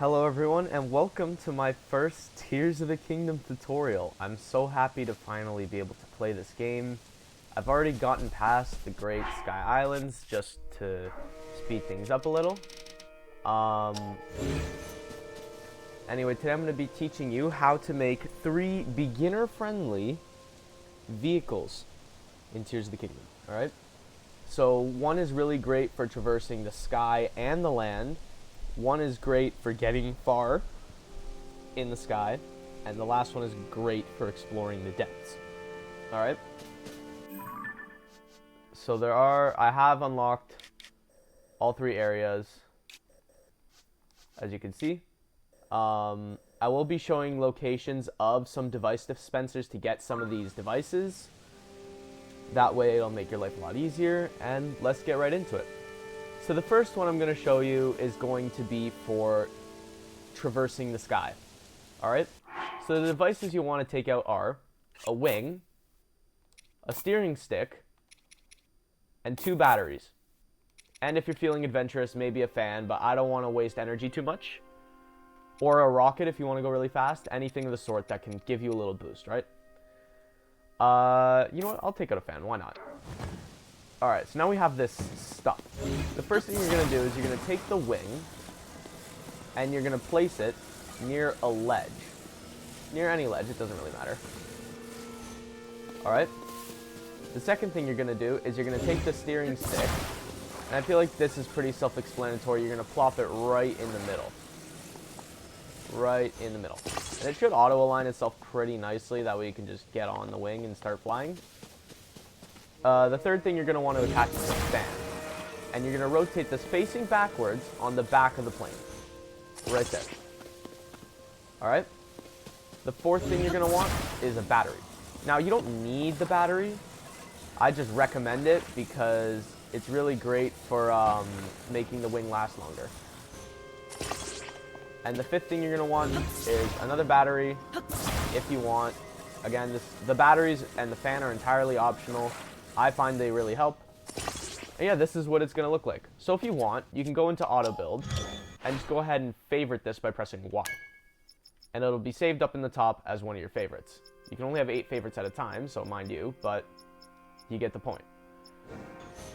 Hello everyone and welcome to my first Tears of the Kingdom tutorial. I'm so happy to finally be able to play this game. I've already gotten past the Great Sky Islands just to speed things up a little. Anyway, today I'm going to be teaching you how to make 3 beginner-friendly vehicles in Tears of the Kingdom, alright? So one is really great for traversing the sky and the land. One is great for getting far in the sky, and the last one is great for exploring the depths. Alright? So I have unlocked all 3 areas, as you can see. I will be showing locations of some device dispensers to get some of these devices. That way it'll make your life a lot easier, and let's get right into it. So the first one I'm going to show you is going to be for traversing the sky. Alright? So the devices you want to take out are a wing, a steering stick, and 2 batteries. And if you're feeling adventurous, maybe a fan, but I don't want to waste energy too much. Or a rocket if you want to go really fast. Anything of the sort that can give you a little boost, right? You know what? I'll take out a fan. Why not? Alright, so now we have this stuff. The first thing you're going to do is you're going to take the wing and you're going to place it near a ledge. Near any ledge, it doesn't really matter. Alright? The second thing you're going to do is you're going to take the steering stick, and I feel like this is pretty self-explanatory. You're going to plop it right in the middle. Right in the middle. And it should auto-align itself pretty nicely, that way you can just get on the wing and start flying. The third thing you're going to want to attach is a fan. And you're going to rotate this facing backwards on the back of the plane. Right there. Alright? The fourth thing you're going to want is a battery. Now, you don't need the battery. I just recommend it because it's really great for making the wing last longer. And the fifth thing you're going to want is another battery if you want. Again, the batteries and the fan are entirely optional. I find they really help. And yeah, this is what it's going to look like. So if you want, you can go into auto build and just go ahead and favorite this by pressing Y. And it'll be saved up in the top as one of your favorites. You can only have 8 favorites at a time, so mind you, but you get the point.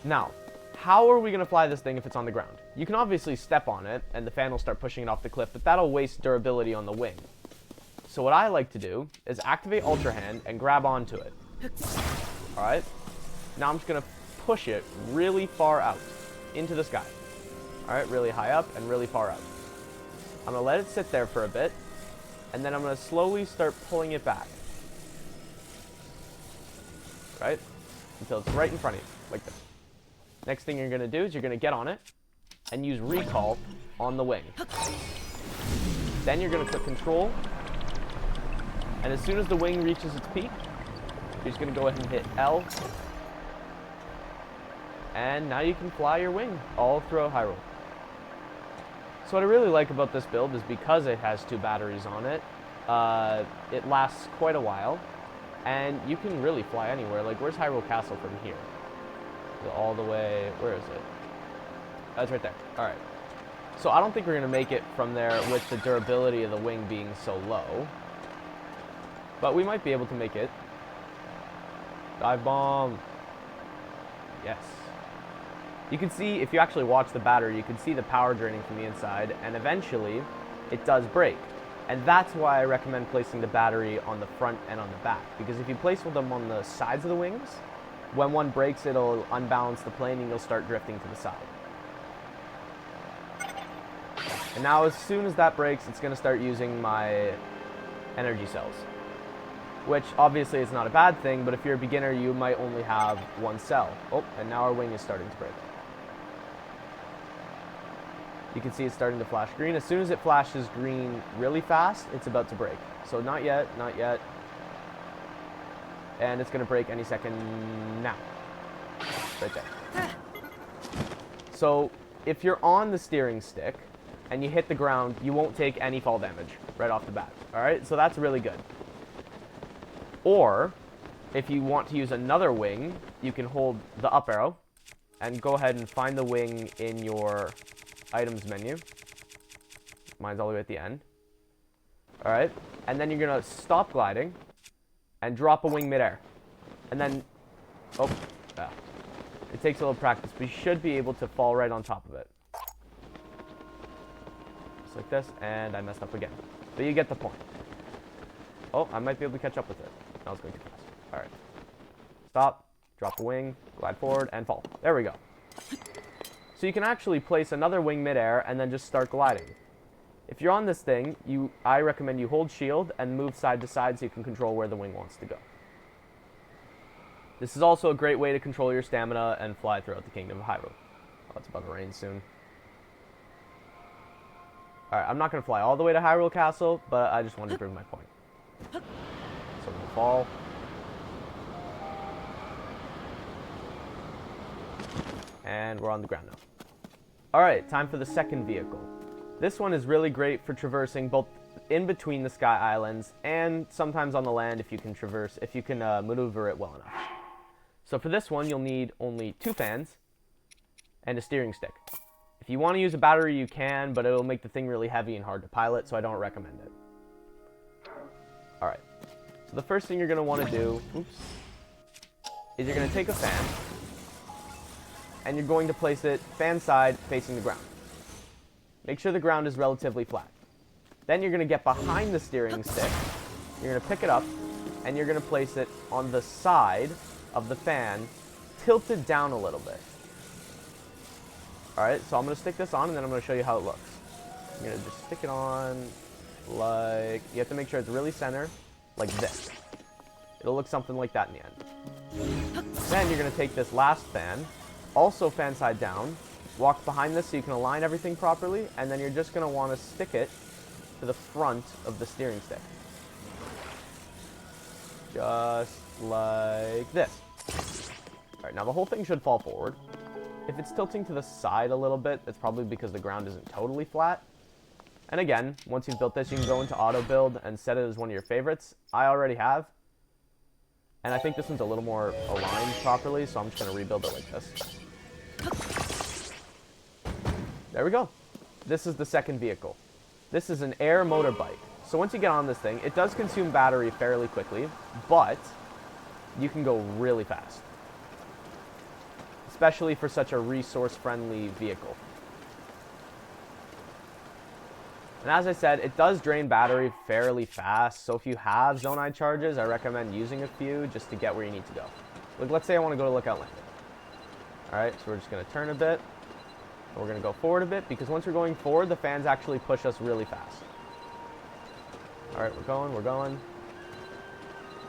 Now, how are we going to fly this thing if it's on the ground? You can obviously step on it and the fan will start pushing it off the cliff, but that'll waste durability on the wing. So what I like to do is activate Ultra Hand and grab onto it. Alright? Now I'm just going to push it really far out into the sky. Alright, really high up and really far out. I'm going to let it sit there for a bit, and then I'm going to slowly start pulling it back. Right? Until it's right in front of you, like this. Next thing you're going to do is you're going to get on it and use recall on the wing. Then you're going to click control, and as soon as the wing reaches its peak, you're just going to go ahead and hit L. And now you can fly your wing all throughout Hyrule. So what I really like about this build is because it has 2 batteries on it, it lasts quite a while, and you can really fly anywhere. Like, where's Hyrule Castle from here? All the way, where is it? That's right there. Alright. So I don't think we're going to make it from there with the durability of the wing being so low. But we might be able to make it. Dive bomb. Yes. You can see, if you actually watch the battery, you can see the power draining from the inside, and eventually it does break. And that's why I recommend placing the battery on the front and on the back, because if you place them on the sides of the wings, when one breaks, it'll unbalance the plane and you'll start drifting to the side. And now as soon as that breaks, it's going to start using my energy cells. Which obviously is not a bad thing, but if you're a beginner, you might only have 1 cell. Oh, and now our wing is starting to break. You can see it's starting to flash green. As soon as it flashes green really fast, it's about to break. So not yet, not yet. And it's going to break any second now. Right there. So if you're on the steering stick and you hit the ground, you won't take any fall damage right off the bat. Alright, so that's really good. Or, if you want to use another wing, you can hold the up arrow and go ahead and find the wing in your items menu. Mine's all the way at the end. Alright, and then you're going to stop gliding and drop a wing midair. And then, oh, yeah. It takes a little practice, but you should be able to fall right on top of it. Just like this, and I messed up again. But you get the point. Oh, I might be able to catch up with it. I was going too fast. Alright. Stop, drop a wing, glide forward, and fall. There we go. So you can actually place another wing midair and then just start gliding. If you're on this thing, I recommend you hold shield and move side to side so you can control where the wing wants to go. This is also a great way to control your stamina and fly throughout the Kingdom of Hyrule. Oh, it's about to rain soon. Alright, I'm not going to fly all the way to Hyrule Castle, but I just wanted to prove my point. So we'll fall. And we're on the ground now. Alright, time for the second vehicle. This one is really great for traversing both in between the Sky Islands and sometimes on the land if you can maneuver it well enough. So for this one, you'll need only 2 fans and a steering stick. If you want to use a battery, you can, but it'll make the thing really heavy and hard to pilot, so I don't recommend it. Alright, so the first thing you're going to want to do, is you're going to take a fan, and you're going to place it fan side facing the ground. Make sure the ground is relatively flat. Then you're going to get behind the steering stick, you're going to pick it up, and you're going to place it on the side of the fan, tilted down a little bit. Alright, so I'm going to stick this on, and then I'm going to show you how it looks. I'm going to just stick it on like... You have to make sure it's really center, like this. It'll look something like that in the end. Then you're going to take this last fan, also fan side down, walk behind this so you can align everything properly, and then you're just going to want to stick it to the front of the steering stick. Just like this. Alright, now the whole thing should fall forward. If it's tilting to the side a little bit, it's probably because the ground isn't totally flat. And again, once you've built this, you can go into auto build and set it as one of your favorites. I already have. And I think this one's a little more aligned properly, so I'm just going to rebuild it like this. There we go. This is the second vehicle. This is an air motorbike. So once you get on this thing, it does consume battery fairly quickly, but you can go really fast. Especially for such a resource-friendly vehicle. And as I said, it does drain battery fairly fast, so if you have Zonai charges, I recommend using a few just to get where you need to go. Like, let's say I want to go to Lookout Landing. Alright, so we're just going to turn a bit. And we're going to go forward a bit, because once we're going forward, the fans actually push us really fast. Alright, we're going.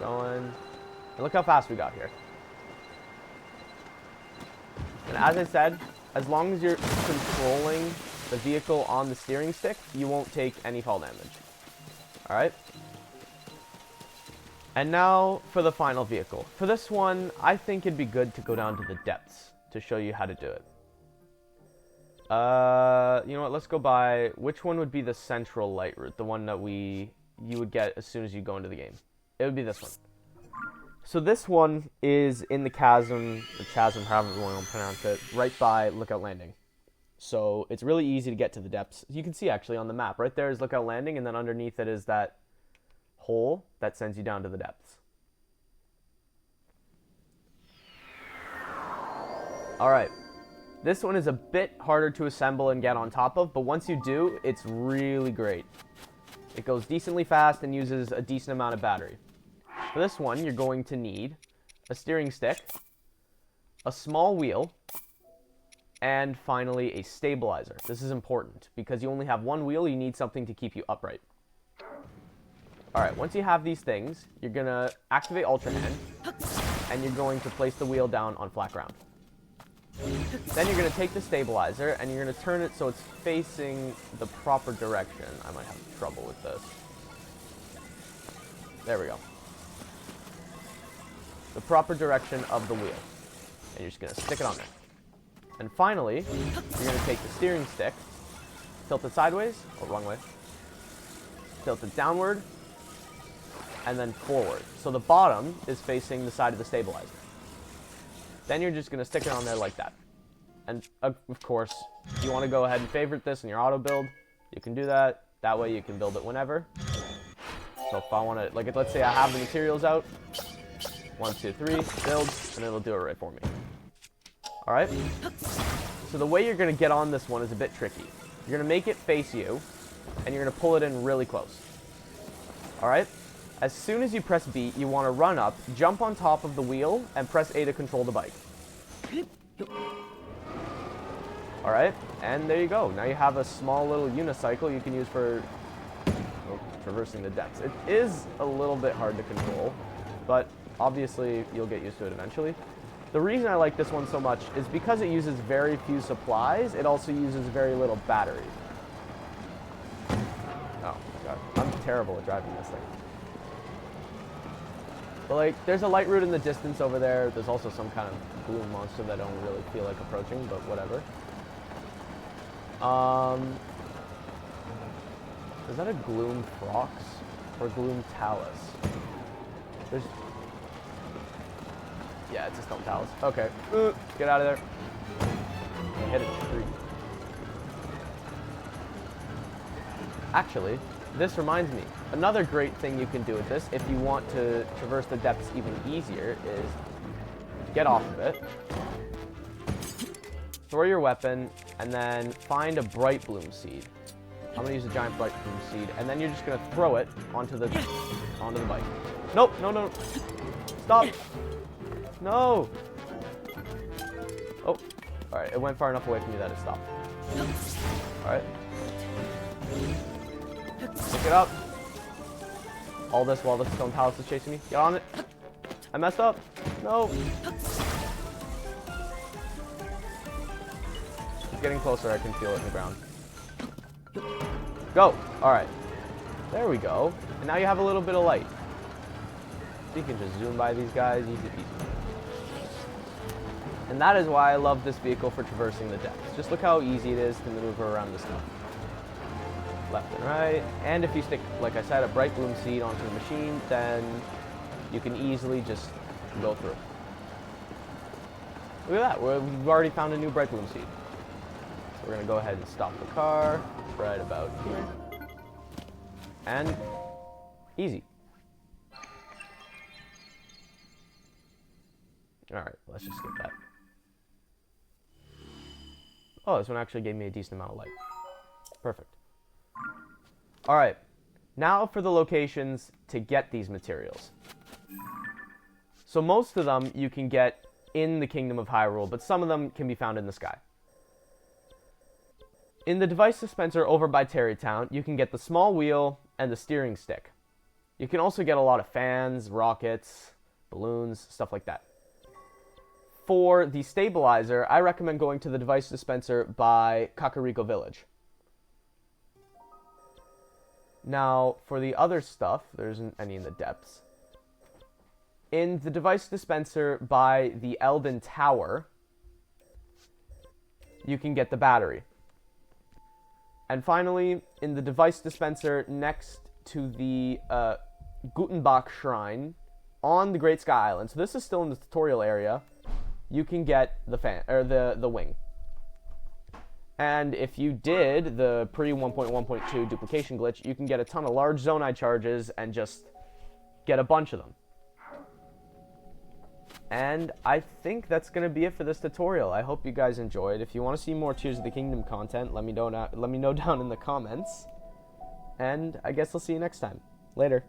Going. And look how fast we got here. And as I said, as long as you're controlling the vehicle on the steering stick, you won't take any fall damage. Alright? And now for the final vehicle. For this one, I think it'd be good to go down to the depths to show you how to do it. You know what, let's go by, which one would be the central light route? The one that you would get as soon as you go into the game. It would be this one. So this one is in the chasm, or chasm, however you want to pronounce it, right by Lookout Landing. So it's really easy to get to the depths. You can see actually on the map, right there is Lookout Landing, and then underneath it is that hole that sends you down to the depths. Alright, this one is a bit harder to assemble and get on top of, but once you do, it's really great. It goes decently fast and uses a decent amount of battery. For this one, you're going to need a steering stick, a small wheel, and finally a stabilizer. This is important because you only have one wheel, you need something to keep you upright. Alright, once you have these things, you're going to activate Ultra Hand, and you're going to place the wheel down on flat ground. Then you're going to take the stabilizer, and you're going to turn it so it's facing the proper direction. I might have trouble with this. There we go. The proper direction of the wheel. And you're just going to stick it on there. And finally, you're going to take the steering stick, tilt it sideways, or wrong way, tilt it downward, and then forward. So the bottom is facing the side of the stabilizer. Then you're just going to stick it on there like that. And of course, if you want to go ahead and favorite this in your auto build, You can do that. That way you can build it whenever. So if I want to, like, let's say I have the materials out. 1, 2, 3, build, and it'll do it right for me. Alright? So the way you're going to get on this one is a bit tricky. You're going to make it face you, and you're going to pull it in really close. Alright? As soon as you press B, you want to run up, jump on top of the wheel, and press A to control the bike. Alright? And there you go. Now you have a small little unicycle you can use for traversing the depths. It is a little bit hard to control, but obviously you'll get used to it eventually. The reason I like this one so much is because it uses very few supplies, it also uses very little battery. Oh, God. I'm terrible at driving this thing. But, like, there's a light route in the distance over there. There's also some kind of gloom monster that I don't really feel like approaching, but whatever. Is that a Gloom Frox or Gloom Talus? There's... Yeah, it's a Stone Talus. Okay. Get out of there. I hit a tree. Actually, this reminds me. Another great thing you can do with this, if you want to traverse the depths even easier, is get off of it, throw your weapon, and then find a Bright Bloom Seed. I'm gonna use a giant Bright Bloom Seed, and then you're just gonna throw it onto the bike. Nope, no. Stop. No. Oh, all right. It went far enough away from me that it stopped. All right. Pick it up. All this while the Stone Talus is chasing me. Get on it. I messed up. No. It's getting closer. I can feel it in the ground. Go. All right. There we go. And now you have a little bit of light. So you can just zoom by these guys. Easy peasy. And that is why I love this vehicle for traversing the depths. Just look how easy it is to maneuver around this stuff. Left and right. And if you stick, like I said, a Bright Bloom Seed onto the machine, then you can easily just go through. Look at that. We've already found a new Bright Bloom Seed. So we're going to go ahead and stop the car right about here. And easy. Alright, let's just skip that. Oh, this one actually gave me a decent amount of light. Perfect. Alright, now for the locations to get these materials. So most of them you can get in the Kingdom of Hyrule, but some of them can be found in the sky. In the device dispenser over by Tarrytown, you can get the small wheel and the steering stick. You can also get a lot of fans, rockets, balloons, stuff like that. For the stabilizer, I recommend going to the device dispenser by Kakariko Village. Now, for the other stuff, there isn't any in the depths. In the device dispenser by the Eldin Tower, you can get the battery. And finally, in the device dispenser next to the Gutenbach Shrine on the Great Sky Island, so this is still in the tutorial area, you can get the fan or the wing. And if you did the pre 1.1.2 duplication glitch, you can get a ton of large Zonai charges and just get a bunch of them. And I think that's going to be it for this tutorial. I hope you guys enjoyed. If you want to see more Tears of the Kingdom content, let me know down in the comments. And I guess I'll see you next time. Later.